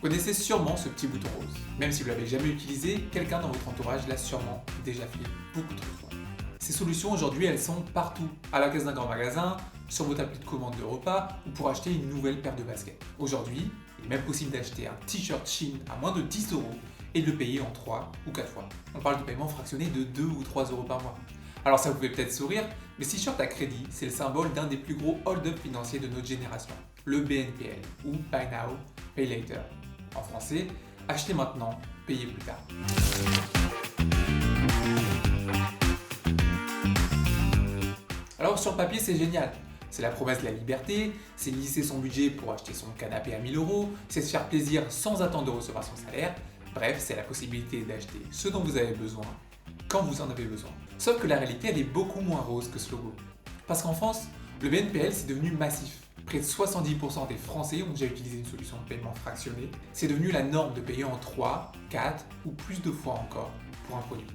Vous connaissez sûrement ce petit bouton rose. Même si vous ne l'avez jamais utilisé, quelqu'un dans votre entourage l'a sûrement déjà fait beaucoup trop souvent. Ces solutions aujourd'hui, elles sont partout, à la caisse d'un grand magasin, sur votre appli de commande de repas ou pour acheter une nouvelle paire de baskets. Aujourd'hui, il est même possible d'acheter un t-shirt Shein à moins de 10 € et de le payer en 3 ou 4 fois. On parle de paiement fractionné de 2 ou 3 € par mois. Alors ça vous fait peut-être sourire, mais ce t-shirt à crédit, c'est le symbole d'un des plus gros hold-up financiers de notre génération, le BNPL, ou Buy Now, Pay Later. En français, achetez maintenant, payez plus tard. Alors sur le papier, c'est génial. C'est la promesse de la liberté, c'est lisser son budget pour acheter son canapé à 1000 €, c'est se faire plaisir sans attendre de recevoir son salaire. Bref, c'est la possibilité d'acheter ce dont vous avez besoin, quand vous en avez besoin. Sauf que la réalité, elle est beaucoup moins rose que ce logo. Parce qu'en France, le BNPL, c'est devenu massif. Près de 70% des Français ont déjà utilisé une solution de paiement fractionné. C'est devenu la norme de payer en 3, 4 ou plus de fois encore pour un produit.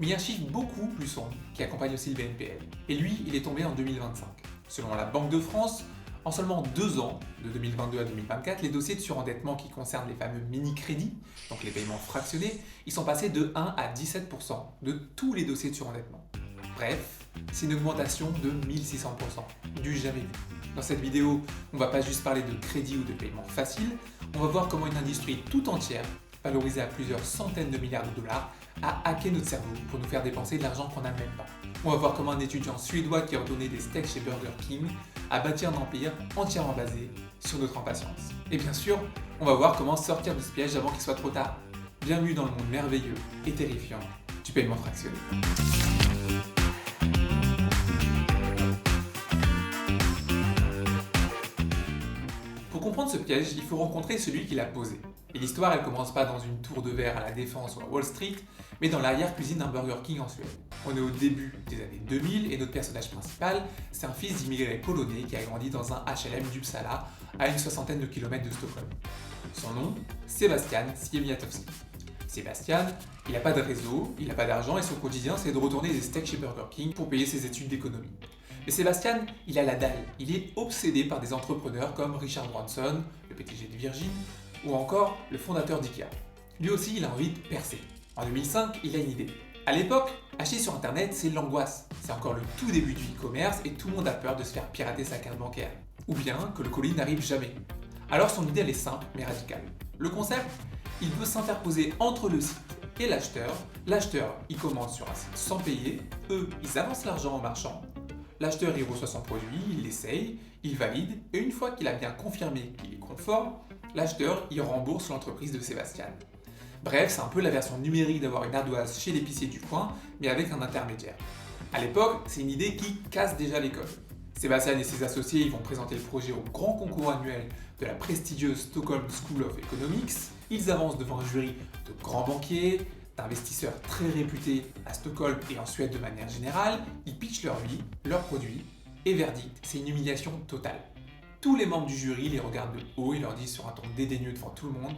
Mais il y a un chiffre beaucoup plus sombre qui accompagne aussi le BNPL. Et lui, il est tombé en 2025. Selon la Banque de France, en seulement 2 ans, de 2022 à 2024, les dossiers de surendettement qui concernent les fameux mini-crédits, donc les paiements fractionnés, ils sont passés de 1 à 17% de tous les dossiers de surendettement. Bref, c'est une augmentation de 1600%, du jamais vu. Dans cette vidéo, on ne va pas juste parler de crédit ou de paiement facile, on va voir comment une industrie tout entière, valorisée à plusieurs centaines de milliards de dollars, a hacké notre cerveau pour nous faire dépenser de l'argent qu'on n'a même pas. On va voir comment un étudiant suédois qui a ordonné des steaks chez Burger King a bâti un empire entièrement basé sur notre impatience. Et bien sûr, on va voir comment sortir de ce piège avant qu'il soit trop tard. Bienvenue dans le monde merveilleux et terrifiant du paiement fractionné. Pour comprendre ce piège, il faut rencontrer celui qui l'a posé. Et l'histoire, elle commence pas dans une tour de verre à la Défense ou à Wall Street, mais dans l'arrière-cuisine d'un Burger King en Suède. On est au début des années 2000 et notre personnage principal, c'est un fils d'immigrés polonais qui a grandi dans un HLM d'Uppsala, à une 60aine de kilomètres de Stockholm. Son nom, Sebastian Siemiatowski. Sebastian, il n'a pas de réseau, il n'a pas d'argent et son quotidien, c'est de retourner des steaks chez Burger King pour payer ses études d'économie. Mais Sebastian, il a la dalle, il est obsédé par des entrepreneurs comme Richard Branson, le PDG de Virgin, ou encore le fondateur d'IKEA. Lui aussi, il a envie de percer. En 2005, il a une idée. À l'époque, acheter sur internet, c'est l'angoisse. C'est encore le tout début du e-commerce et tout le monde a peur de se faire pirater sa carte bancaire. Ou bien que le colis n'arrive jamais. Alors son idée, elle est simple mais radicale. Le concept, il veut s'interposer entre le site et l'acheteur. L'acheteur, il commande sur un site sans payer. Eux, ils avancent l'argent en marchand. L'acheteur, il reçoit son produit, il l'essaye, il valide, et une fois qu'il a bien confirmé qu'il est conforme, l'acheteur, il rembourse l'entreprise de Sébastien. Bref, c'est un peu la version numérique d'avoir une ardoise chez l'épicier du coin, mais avec un intermédiaire. À l'époque, c'est une idée qui casse déjà les codes. Sébastien et ses associés ils vont présenter le projet au grand concours annuel de la prestigieuse Stockholm School of Economics. Ils avancent devant un jury de grands banquiers, d'investisseurs très réputés à Stockholm et en Suède de manière générale. Ils pitchent leur vie, leurs produits, et verdict, c'est une humiliation totale. Tous les membres du jury les regardent de haut et leur disent sur un ton dédaigneux devant tout le monde: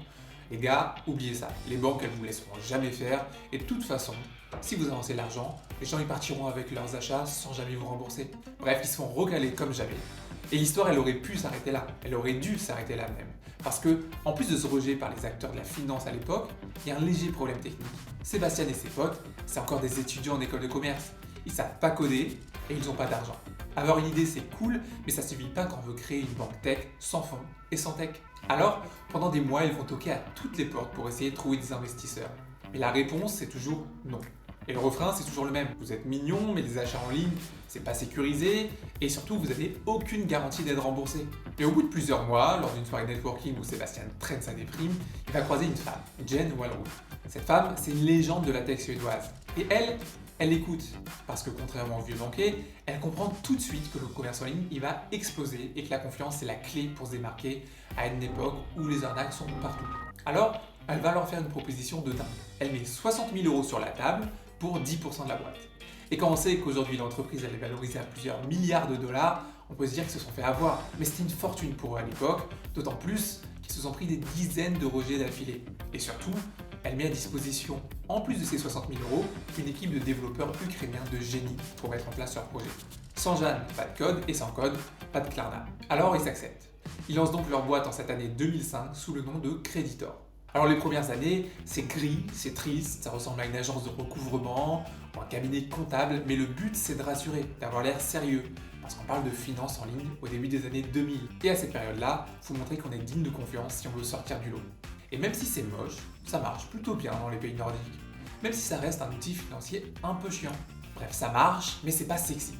les gars, oubliez ça, les banques elles vous laisseront jamais faire, et de toute façon, si vous avancez l'argent, les gens ils partiront avec leurs achats sans jamais vous rembourser. Bref, ils se font recaler comme jamais. Et l'histoire elle aurait pu s'arrêter là, elle aurait dû s'arrêter là même. Parce que, en plus de ce rejet par les acteurs de la finance à l'époque, il y a un léger problème technique. Sébastien et ses potes, c'est encore des étudiants en école de commerce. Ils savent pas coder et ils n'ont pas d'argent. Avoir une idée c'est cool, mais ça suffit pas quand on veut créer une banque tech sans fonds et sans tech. Alors, pendant des mois, ils vont toquer à toutes les portes pour essayer de trouver des investisseurs. Mais la réponse c'est toujours non. Et le refrain c'est toujours le même. Vous êtes mignon, mais les achats en ligne, c'est pas sécurisé, et surtout vous n'avez aucune garantie d'être remboursé. Et au bout de plusieurs mois, lors d'une soirée networking où Sébastien traîne sa déprime, il va croiser une femme, Jen Wallroth. Cette femme, c'est une légende de la tech suédoise. Et elle écoute, parce que contrairement au vieux banquier, elle comprend tout de suite que le commerce en ligne, il va exploser et que la confiance, c'est la clé pour se démarquer à une époque où les arnaques sont partout. Alors, elle va leur faire une proposition de dingue. Elle met 60 000 € sur la table pour 10% de la boîte. Et quand on sait qu'aujourd'hui l'entreprise elle est valorisée à plusieurs milliards de dollars, on peut se dire qu'ils se sont fait avoir. Mais c'était une fortune pour eux à l'époque, d'autant plus qu'ils se sont pris des dizaines de rejets d'affilée. Et surtout, elle met à disposition, en plus de ses 60 000 euros, une équipe de développeurs ukrainiens de génie pour mettre en place leur projet. Sans Jeanne, pas de code, et sans code, pas de Klarna. Alors ils s'acceptent. Ils lancent donc leur boîte en cette année 2005 sous le nom de Creditor. Alors les premières années, c'est gris, c'est triste, ça ressemble à une agence de recouvrement ou un cabinet comptable, mais le but c'est de rassurer, d'avoir l'air sérieux, parce qu'on parle de finance en ligne au début des années 2000. Et à cette période-là, il faut montrer qu'on est digne de confiance si on veut sortir du lot. Et même si c'est moche, ça marche plutôt bien dans les pays nordiques, même si ça reste un outil financier un peu chiant. Bref, ça marche, mais c'est pas sexy.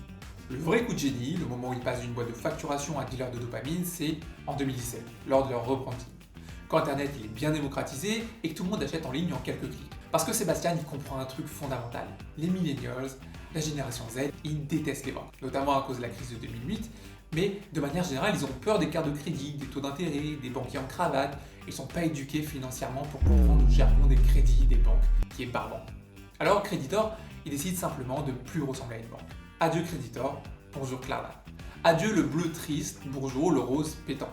Le vrai coup de génie, le moment où ils passent d'une boîte de facturation à un dealer de dopamine, c'est en 2017, lors de leur rebranding. Quand Internet il est bien démocratisé et que tout le monde achète en ligne en quelques clics. Parce que Sébastien il comprend un truc fondamental. Les millennials, la génération Z, ils détestent les banques, notamment à cause de la crise de 2008, mais de manière générale ils ont peur des cartes de crédit, des taux d'intérêt, des banquiers en cravate, ils sont pas éduqués financièrement pour comprendre le jargon des crédits des banques qui est barbant. Alors Creditor, il décide simplement de ne plus ressembler à une banque. Adieu Creditor, bonjour Klarna. Adieu le bleu triste, bonjour le rose pétant.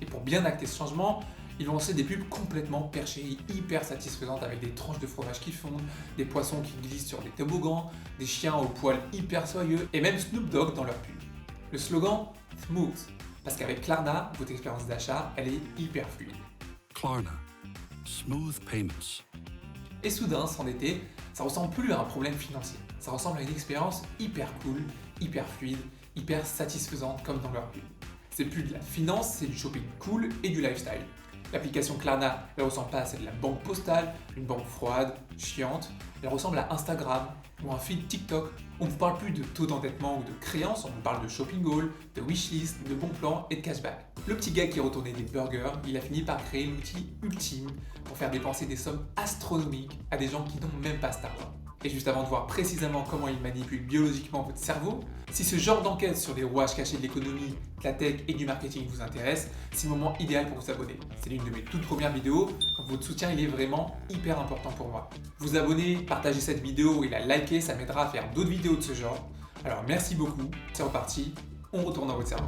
Et pour bien acter ce changement, ils vont lancer des pubs complètement perchées et hyper satisfaisantes avec des tranches de fromage qui fondent, des poissons qui glissent sur des toboggans, des chiens aux poils hyper soyeux et même Snoop Dogg dans leur pub. Le slogan Smooth, parce qu'avec Klarna, votre expérience d'achat, elle est hyper fluide. Klarna. Smooth payments. Et soudain, s'endetter, ça ressemble plus à un problème financier. Ça ressemble à une expérience hyper cool, hyper fluide, hyper satisfaisante comme dans leur pub. C'est plus de la finance, c'est du shopping cool et du lifestyle. L'application Klarna, elle ressemble pas à celle de la banque postale, une banque froide, chiante. Elle ressemble à Instagram ou un feed TikTok. On ne vous parle plus de taux d'endettement ou de créances, on vous parle de shopping haul, de wishlist, de bons plans et de cashback. Le petit gars qui retournait des burgers, il a fini par créer l'outil ultime pour faire dépenser des sommes astronomiques à des gens qui n'ont même pas cet argent. Et juste avant de voir précisément comment il manipule biologiquement votre cerveau, si ce genre d'enquête sur les rouages cachés de l'économie, de la tech et du marketing vous intéresse, c'est le moment idéal pour vous abonner. C'est l'une de mes toutes premières vidéos, donc votre soutien il est vraiment hyper important pour moi. Vous abonner, partager cette vidéo et la liker, ça m'aidera à faire d'autres vidéos de ce genre. Alors merci beaucoup, c'est reparti, on retourne dans votre cerveau.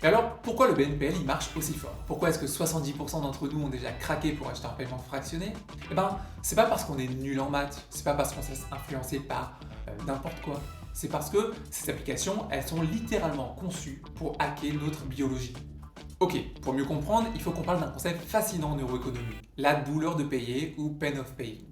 Et alors, pourquoi le BNPL il marche aussi fort? Pourquoi est-ce que 70% d'entre nous ont déjà craqué pour acheter un paiement fractionné? Eh ben, c'est pas parce qu'on est nul en maths, c'est pas parce qu'on se laisse influencer par n'importe quoi. C'est parce que ces applications, elles sont littéralement conçues pour hacker notre biologie. Ok, pour mieux comprendre, il faut qu'on parle d'un concept fascinant en neuroéconomie, la douleur de payer ou pain of paying.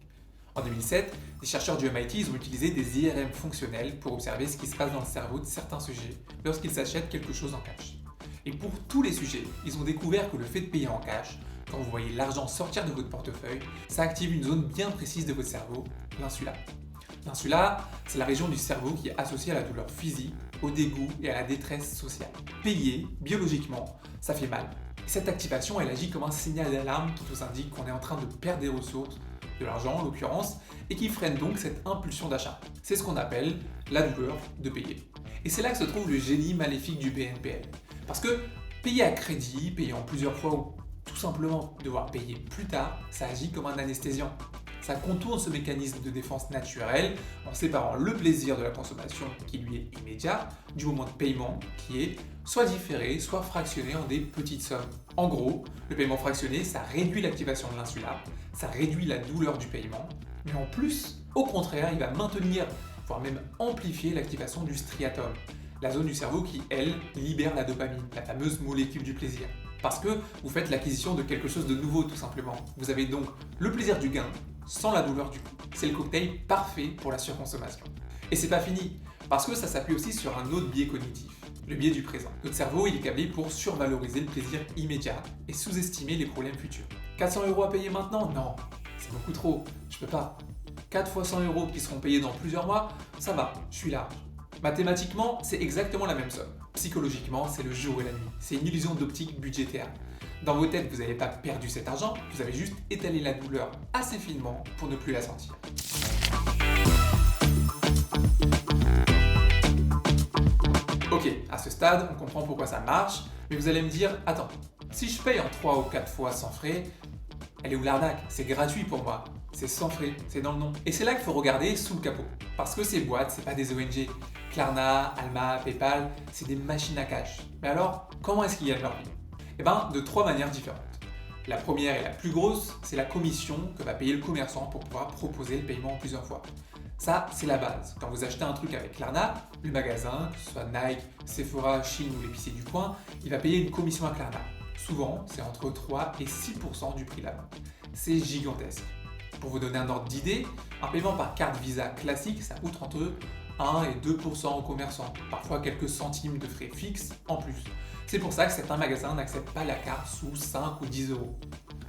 En 2007, des chercheurs du MIT ont utilisé des IRM fonctionnels pour observer ce qui se passe dans le cerveau de certains sujets lorsqu'ils s'achètent quelque chose en cash. Et pour tous les sujets, ils ont découvert que le fait de payer en cash, quand vous voyez l'argent sortir de votre portefeuille, ça active une zone bien précise de votre cerveau, l'insula. L'insula, c'est la région du cerveau qui est associée à la douleur physique, au dégoût et à la détresse sociale. Payer, biologiquement, ça fait mal. Et cette activation, elle agit comme un signal d'alarme qui nous indique qu'on est en train de perdre des ressources, de l'argent en l'occurrence, et qui freine donc cette impulsion d'achat. C'est ce qu'on appelle la douleur de payer. Et c'est là que se trouve le génie maléfique du BNPL. Parce que payer à crédit, payer en plusieurs fois ou tout simplement devoir payer plus tard, ça agit comme un anesthésiant. Ça contourne ce mécanisme de défense naturel en séparant le plaisir de la consommation qui lui est immédiat du moment de paiement qui est soit différé, soit fractionné en des petites sommes. En gros, le paiement fractionné, ça réduit l'activation de l'insula, ça réduit la douleur du paiement, mais en plus, au contraire, il va maintenir, voire même amplifier l'activation du striatum, la zone du cerveau qui, elle, libère la dopamine, la fameuse molécule du plaisir. Parce que vous faites l'acquisition de quelque chose de nouveau tout simplement. Vous avez donc le plaisir du gain sans la douleur du coût. C'est le cocktail parfait pour la surconsommation. Et c'est pas fini, parce que ça s'appuie aussi sur un autre biais cognitif, le biais du présent. Notre cerveau il est câblé pour survaloriser le plaisir immédiat et sous-estimer les problèmes futurs. 400 € à payer maintenant? Non, c'est beaucoup trop, je peux pas. 4 fois 100 € qui seront payés dans plusieurs mois, ça va, je suis large. Mathématiquement, c'est exactement la même somme. Psychologiquement, c'est le jour et la nuit. C'est une illusion d'optique budgétaire. Dans vos têtes, vous n'avez pas perdu cet argent, vous avez juste étalé la douleur assez finement pour ne plus la sentir. Ok, à ce stade, on comprend pourquoi ça marche, mais vous allez me dire, attends, si je paye en 3 ou 4 fois sans frais, elle est où l'arnaque? C'est gratuit pour moi. C'est sans frais, c'est dans le nom. Et c'est là qu'il faut regarder sous le capot. Parce que ces boîtes, c'est pas des ONG. Klarna, Alma, PayPal, c'est des machines à cash. Mais alors, comment est-ce qu'ils gagnent leur vie? De 3 manières différentes. La première et la plus grosse, c'est la commission que va payer le commerçant pour pouvoir proposer le paiement en plusieurs fois. Ça, c'est la base. Quand vous achetez un truc avec Klarna, le magasin, que ce soit Nike, Sephora, Shein ou l'épicier du coin, il va payer une commission à Klarna. Souvent, c'est entre 3 et 6% du prix de la vente. C'est gigantesque. Pour vous donner un ordre d'idée, un paiement par carte Visa classique, ça coûte entre 1 et 2% aux commerçants, parfois quelques centimes de frais fixes en plus. C'est pour ça que certains magasins n'acceptent pas la carte sous 5 ou 10 euros.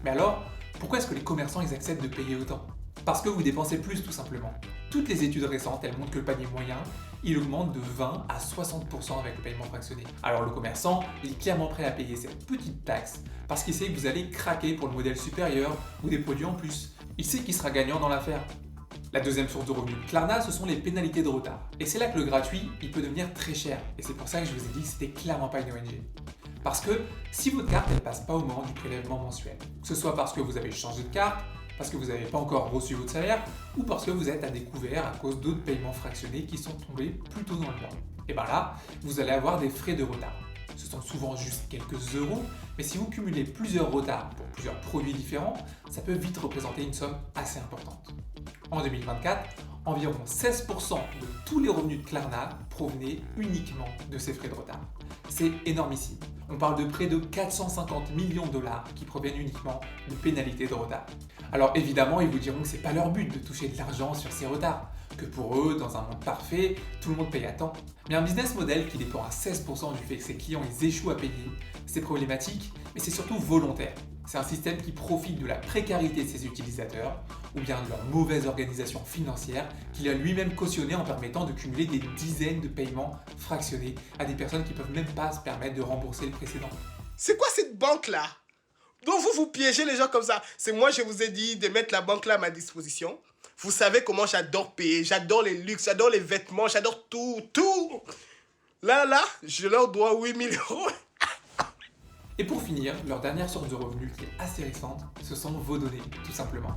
Mais alors, pourquoi est-ce que les commerçants ils acceptent de payer autant? Parce que vous dépensez plus tout simplement. Toutes les études récentes, elles montrent que le panier moyen, il augmente de 20 à 60% avec le paiement fractionné. Alors le commerçant, il est clairement prêt à payer cette petite taxe parce qu'il sait que vous allez craquer pour le modèle supérieur ou des produits en plus. Il sait qu'il sera gagnant dans l'affaire. La deuxième source de revenus de Klarna, ce sont les pénalités de retard. Et c'est là que le gratuit, il peut devenir très cher. Et c'est pour ça que je vous ai dit que c'était clairement pas une ONG. Parce que si votre carte, elle passe pas au moment du prélèvement mensuel, que ce soit parce que vous avez changé de carte, parce que vous n'avez pas encore reçu votre salaire, ou parce que vous êtes à découvert à cause d'autres paiements fractionnés qui sont tombés plus tôt dans le mois. Et là, vous allez avoir des frais de retard. Ce sont souvent juste quelques euros, mais si vous cumulez plusieurs retards pour plusieurs produits différents, ça peut vite représenter une somme assez importante. En 2024, environ 16% de tous les revenus de Klarna provenaient uniquement de ces frais de retard. C'est énormissime. On parle de près de 450 millions de dollars qui proviennent uniquement de pénalités de retard. Alors évidemment, ils vous diront que c'est pas leur but de toucher de l'argent sur ces retards, que pour eux, dans un monde parfait, tout le monde paye à temps. Mais un business model qui dépend à 16% du fait que ses clients ils échouent à payer, c'est problématique, mais c'est surtout volontaire. C'est un système qui profite de la précarité de ses utilisateurs, ou bien de leur mauvaise organisation financière, qu'il a lui-même cautionné en permettant de cumuler des dizaines de paiements fractionnés à des personnes qui ne peuvent même pas se permettre de rembourser le précédent. C'est quoi cette banque-là? Donc vous piégez les gens comme ça. C'est moi, je vous ai dit de mettre la banque-là à ma disposition. Vous savez comment j'adore payer, j'adore les luxes, j'adore les vêtements, j'adore tout. Là, je leur dois 8 000 euros. Et pour finir, leur dernière source de revenus qui est assez récente, ce sont vos données, tout simplement.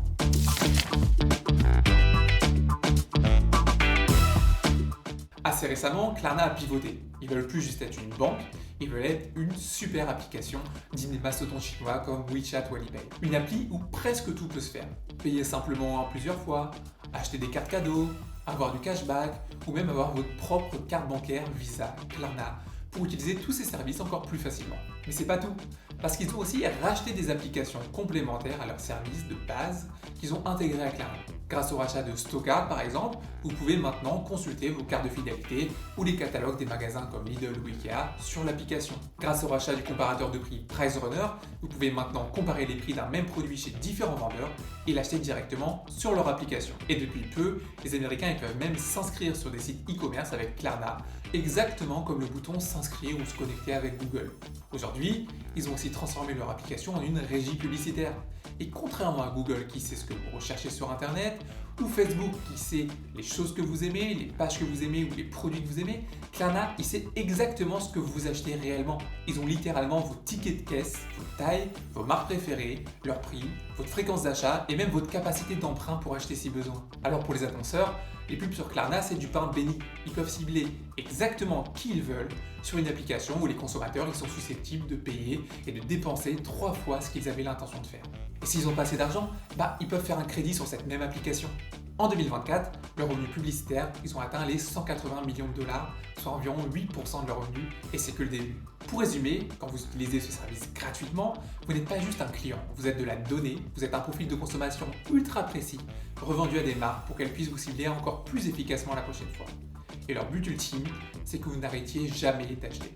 Assez récemment, Klarna a pivoté. Ils veulent plus juste être une banque, ils veulent être une super application digne des mastodontes chinois comme WeChat ou Alipay. Une appli où presque tout peut se faire. Payer simplement en plusieurs fois, acheter des cartes cadeaux, avoir du cashback ou même avoir votre propre carte bancaire Visa, Klarna, pour utiliser tous ces services encore plus facilement. Mais c'est pas tout, parce qu'ils ont aussi racheté des applications complémentaires à leurs services de base qu'ils ont intégrés à Klarna. Grâce au rachat de Stocard par exemple, vous pouvez maintenant consulter vos cartes de fidélité ou les catalogues des magasins comme Lidl ou Ikea sur l'application. Grâce au rachat du comparateur de prix PriceRunner, vous pouvez maintenant comparer les prix d'un même produit chez différents vendeurs et l'acheter directement sur leur application. Et depuis peu, les Américains ils peuvent même s'inscrire sur des sites e-commerce avec Klarna, exactement comme le bouton s'inscrire ou se connecter avec Google. Aujourd'hui, ils ont aussi transformé leur application en une régie publicitaire. Et contrairement à Google qui sait ce que vous recherchez sur Internet, ou Facebook qui sait les choses que vous aimez, les pages que vous aimez ou les produits que vous aimez, Klarna, il sait exactement ce que vous achetez réellement. Ils ont littéralement vos tickets de caisse, vos tailles, vos marques préférées, leur prix, votre fréquence d'achat et même votre capacité d'emprunt pour acheter si besoin. Alors pour les annonceurs, les pubs sur Klarna, c'est du pain béni. Ils peuvent cibler exactement qui ils veulent sur une application où les consommateurs ils sont susceptibles de payer et de dépenser 3 fois ce qu'ils avaient l'intention de faire. Et s'ils n'ont pas assez d'argent, ils peuvent faire un crédit sur cette même application. En 2024, leurs revenus publicitaires, ils ont atteint les 180 millions de dollars, soit environ 8% de leurs revenus, et c'est que le début. Pour résumer, quand vous utilisez ce service gratuitement, vous n'êtes pas juste un client, vous êtes de la donnée, vous êtes un profil de consommation ultra précis, revendu à des marques pour qu'elles puissent vous cibler encore plus efficacement la prochaine fois. Et leur but ultime, c'est que vous n'arrêtiez jamais d'acheter.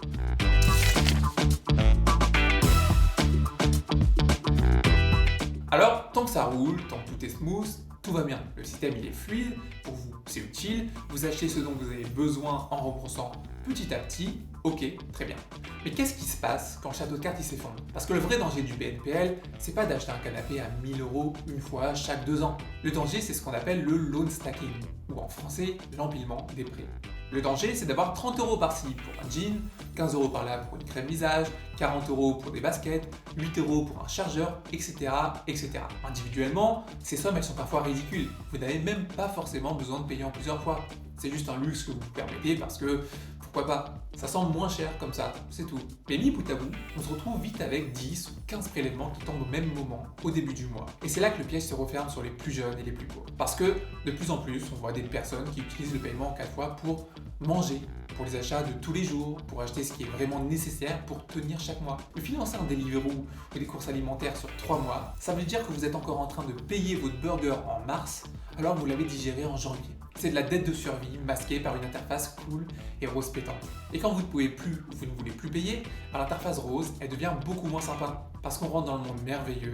Alors, tant que ça roule, tant que tout est smooth, tout va bien. Le système il est fluide, pour vous c'est utile, vous achetez ce dont vous avez besoin en remboursant petit à petit, ok, très bien. Mais qu'est-ce qui se passe quand le château de cartes il s'effondre? Parce que le vrai danger du BNPL, c'est pas d'acheter un canapé à 1 000 euros une fois chaque 2 ans. Le danger c'est ce qu'on appelle le loan stacking, ou en français l'empilement des prêts. Le danger, c'est d'avoir 30 euros par-ci pour un jean, 15 euros par-là pour une crème visage, 40 euros pour des baskets, 8 euros pour un chargeur, etc., etc. Individuellement, ces sommes, elles sont parfois ridicules. Vous n'avez même pas forcément besoin de payer en plusieurs fois. C'est juste un luxe que vous vous permettez parce que pour pourquoi pas? Ça semble moins cher comme ça, c'est tout. Mais mis bout à bout, on se retrouve vite avec 10 ou 15 prélèvements qui tombent au même moment, au début du mois. Et c'est là que le piège se referme sur les plus jeunes et les plus pauvres. Parce que, de plus en plus, on voit des personnes qui utilisent le paiement en 4 fois pour manger, pour les achats de tous les jours, pour acheter ce qui est vraiment nécessaire pour tenir chaque mois. Mais financer un Deliveroo ou des courses alimentaires sur 3 mois, ça veut dire que vous êtes encore en train de payer votre burger en mars, alors que vous l'avez digéré en janvier. C'est de la dette de survie masquée par une interface cool et rose pétante. Et quand vous ne pouvez plus ou vous ne voulez plus payer, l'interface rose, elle devient beaucoup moins sympa. Parce qu'on rentre dans le monde merveilleux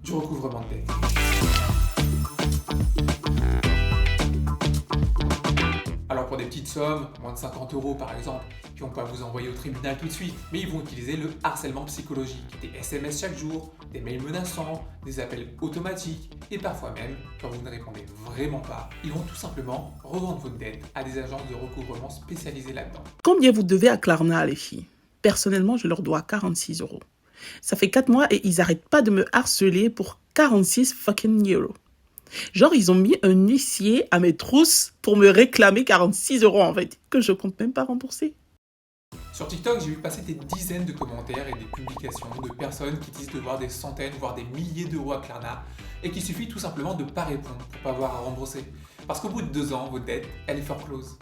du recouvrement de dette. Alors pour des petites sommes, moins de 50 € par exemple, qui vont pas vous envoyer au tribunal tout de suite, mais ils vont utiliser le harcèlement psychologique, des SMS chaque jour, des mails menaçants, des appels automatiques, et parfois même, quand vous ne répondez vraiment pas, ils vont tout simplement revendre votre dette à des agences de recouvrement spécialisées là-dedans. Combien vous devez à Klarna, les filles? Personnellement, je leur dois 46 €. Ça fait 4 mois et ils arrêtent pas de me harceler pour 46 fucking euros. Genre, ils ont mis un huissier à mes trousses pour me réclamer 46 € en fait, que je compte même pas rembourser. Sur TikTok, j'ai vu passer des dizaines de commentaires et des publications de personnes qui disent devoir des centaines, voire des milliers d'euros à Klarna et qu'il suffit tout simplement de ne pas répondre pour pas avoir à rembourser. Parce qu'au bout de 2 ans, votre dette, elle est foreclose.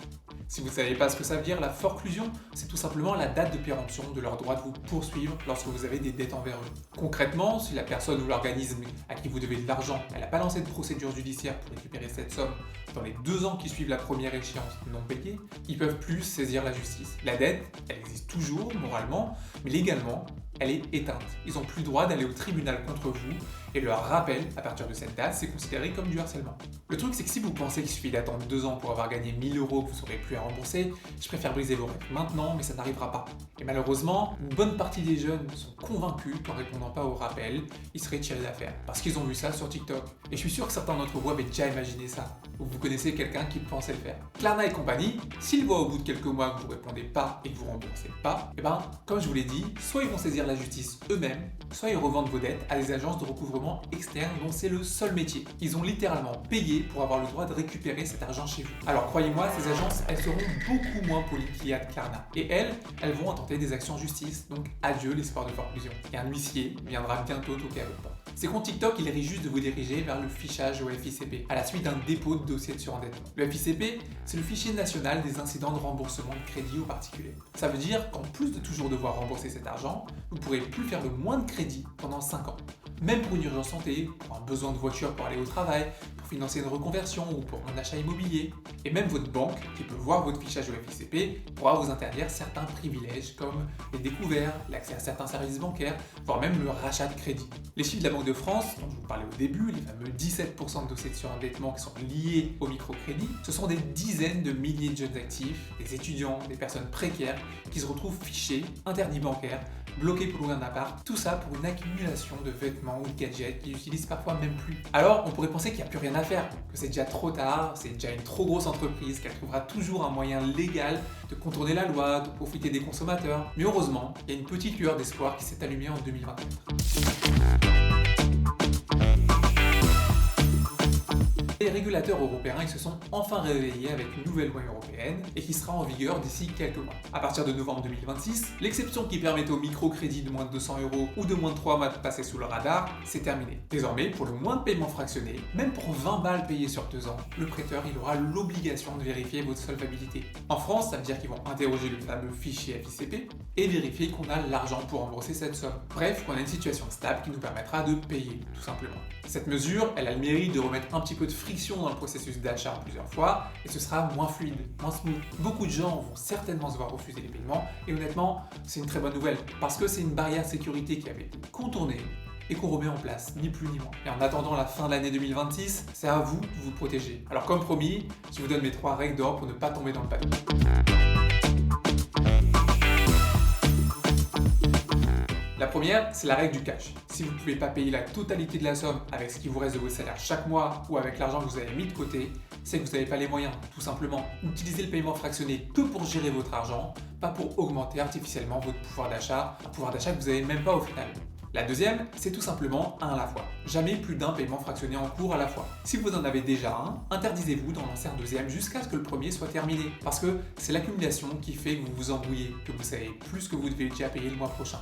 Si vous ne savez pas ce que ça veut dire, la forclusion, c'est tout simplement la date de péremption de leur droit de vous poursuivre lorsque vous avez des dettes envers eux. Concrètement, si la personne ou l'organisme à qui vous devez de l'argent, elle n'a pas lancé de procédure judiciaire pour récupérer cette somme dans les 2 ans qui suivent la première échéance non payée, ils peuvent plus saisir la justice. La dette, elle existe toujours moralement, mais légalement, elle est éteinte. Ils n'ont plus le droit d'aller au tribunal contre vous et leur rappel, à partir de cette date, c'est considéré comme du harcèlement. Le truc, c'est que si vous pensez qu'il suffit d'attendre 2 ans pour avoir gagné 1000 € que vous n'aurez plus à rembourser, je préfère briser vos rêves maintenant, mais ça n'arrivera pas. Et malheureusement, une bonne partie des jeunes sont convaincus qu'en répondant pas au rappel, ils seraient tirés d'affaire. Parce qu'ils ont vu ça sur TikTok. Et je suis sûr que certains d'entre vous avaient déjà imaginé ça. Ou vous connaissez quelqu'un qui pensait le faire. Klarna et compagnie, s'ils voient au bout de quelques mois que vous répondez pas et que vous remboursez pas, et comme je vous l'ai dit, soit ils vont saisir la justice eux-mêmes, soit ils revendent vos dettes à des agences de recouvrement externes dont c'est le seul métier. Ils ont littéralement payé pour avoir le droit de récupérer cet argent chez vous. Alors croyez-moi, ces agences, elles seront beaucoup moins polies qu'il y a de Klarna. Et elles vont tenter des actions en justice, donc adieu l'espoir de forclusion. Et un huissier viendra bientôt toquer à votre porte. Ces comptes TikTok, il risque juste de vous diriger vers le fichage au FICP, à la suite d'un dépôt de dossier de surendettement. Le FICP, c'est le fichier national des incidents de remboursement de crédit aux particuliers. Ça veut dire qu'en plus de toujours devoir rembourser cet argent, vous ne pourrez plus faire le moins de crédit pendant 5 ans. Même pour une urgence santé, pour un besoin de voiture pour aller au travail, pour financer une reconversion ou pour un achat immobilier. Et même votre banque, qui peut voir votre fichage au FICP, pourra vous interdire certains privilèges comme les découverts, l'accès à certains services bancaires, voire même le rachat de crédit. Les chiffres de la Banque de France, dont je vous parlais au début, les fameux 17% de dossiers de surendettement qui sont liés au microcrédit, ce sont des dizaines de milliers de jeunes actifs, des étudiants, des personnes précaires qui se retrouvent fichés, interdits bancaires, bloqués pour louer un appart, tout ça pour une accumulation de vêtements ou de gadgets qu'ils n'utilisent parfois même plus. Alors on pourrait penser qu'il n'y a plus rien à faire, que c'est déjà trop tard, c'est déjà une trop grosse entreprise, qu'elle trouvera toujours un moyen légal de contourner la loi, de profiter des consommateurs. Mais heureusement, il y a une petite lueur d'espoir qui s'est allumée en 2024. Les régulateurs européens ils se sont enfin réveillés avec une nouvelle loi européenne et qui sera en vigueur d'ici quelques mois. À partir de novembre 2026, l'exception qui permettait au microcrédit de moins de 200 € ou de moins de 3 mois de passer sous le radar, c'est terminé. Désormais, pour le moins de paiement fractionné, même pour 20 balles payées sur 2 ans, le prêteur il aura l'obligation de vérifier votre solvabilité. En France, ça veut dire qu'ils vont interroger le fameux fichier FICP et vérifier qu'on a l'argent pour rembourser cette somme. Bref, qu'on a une situation stable qui nous permettra de payer, tout simplement. Cette mesure, elle a le mérite de remettre un petit peu de friction dans le processus d'achat en plusieurs fois et ce sera moins fluide, moins smooth. Beaucoup de gens vont certainement se voir refuser les paiements et honnêtement, c'est une très bonne nouvelle parce que c'est une barrière de sécurité qui avait été contournée et qu'on remet en place, ni plus ni moins. Et en attendant la fin de l'année 2026, c'est à vous de vous protéger. Alors comme promis, je vous donne mes 3 règles d'or pour ne pas tomber dans le panneau. La première, c'est la règle du cash. Si vous ne pouvez pas payer la totalité de la somme avec ce qui vous reste de votre salaire chaque mois ou avec l'argent que vous avez mis de côté, c'est que vous n'avez pas les moyens, tout simplement. Utilisez le paiement fractionné que pour gérer votre argent, pas pour augmenter artificiellement votre pouvoir d'achat, un pouvoir d'achat que vous n'avez même pas au final. La deuxième, c'est tout simplement un à la fois. Jamais plus d'un paiement fractionné en cours à la fois. Si vous en avez déjà un, interdisez-vous d'en lancer un deuxième jusqu'à ce que le premier soit terminé. Parce que c'est l'accumulation qui fait que vous vous embrouillez, que vous savez plus que vous devez déjà payer le mois prochain.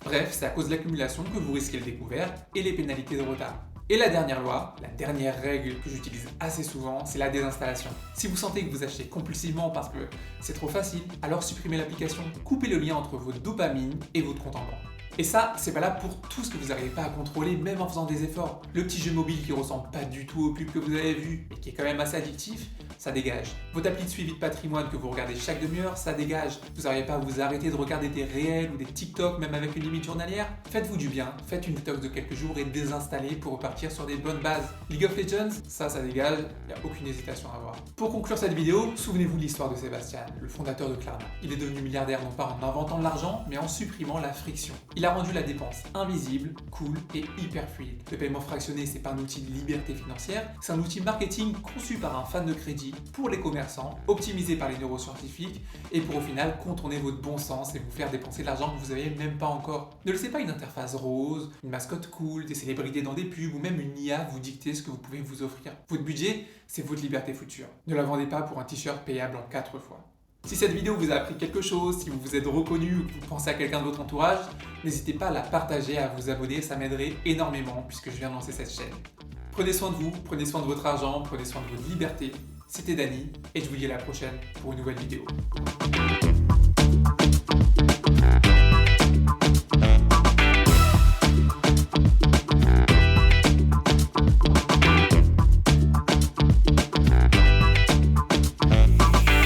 Bref, c'est à cause de l'accumulation que vous risquez le découvert et les pénalités de retard. Et la dernière loi, la dernière règle que j'utilise assez souvent, c'est la désinstallation. Si vous sentez que vous achetez compulsivement parce que c'est trop facile, alors supprimez l'application. Coupez le lien entre votre dopamine et votre compte en banque. Et ça, c'est valable pour tout ce que vous n'arrivez pas à contrôler, même en faisant des efforts. Le petit jeu mobile qui ressemble pas du tout au pub que vous avez vu, et qui est quand même assez addictif, ça dégage. Votre appli de suivi de patrimoine que vous regardez chaque demi-heure, ça dégage. Vous n'arrivez pas à vous arrêter de regarder des réels ou des TikTok, même avec une limite journalière. Faites-vous du bien, faites une détox de quelques jours et désinstallez pour repartir sur des bonnes bases. League of Legends, ça dégage, il n'y a aucune hésitation à avoir. Pour conclure cette vidéo, souvenez-vous de l'histoire de Sébastien, le fondateur de Klarna. Il est devenu milliardaire non pas en inventant de l'argent, mais en supprimant la friction. Il a rendu la dépense invisible, cool et hyper fluide. Le paiement fractionné, c'est pas un outil de liberté financière, c'est un outil marketing conçu par un fan de crédit pour les commerçants, optimisé par les neuroscientifiques et pour au final contourner votre bon sens et vous faire dépenser de l'argent que vous n'avez même pas encore. Ne laissez pas une interface rose, une mascotte cool, des célébrités dans des pubs ou même une IA vous dicter ce que vous pouvez vous offrir. Votre budget, c'est votre liberté future. Ne la vendez pas pour un t-shirt payable en 4 fois. Si cette vidéo vous a appris quelque chose, si vous vous êtes reconnu ou que vous pensez à quelqu'un de votre entourage, n'hésitez pas à la partager, à vous abonner, ça m'aiderait énormément puisque je viens de lancer cette chaîne. Prenez soin de vous, prenez soin de votre argent, prenez soin de votre liberté. C'était Dany et je vous dis à la prochaine pour une nouvelle vidéo.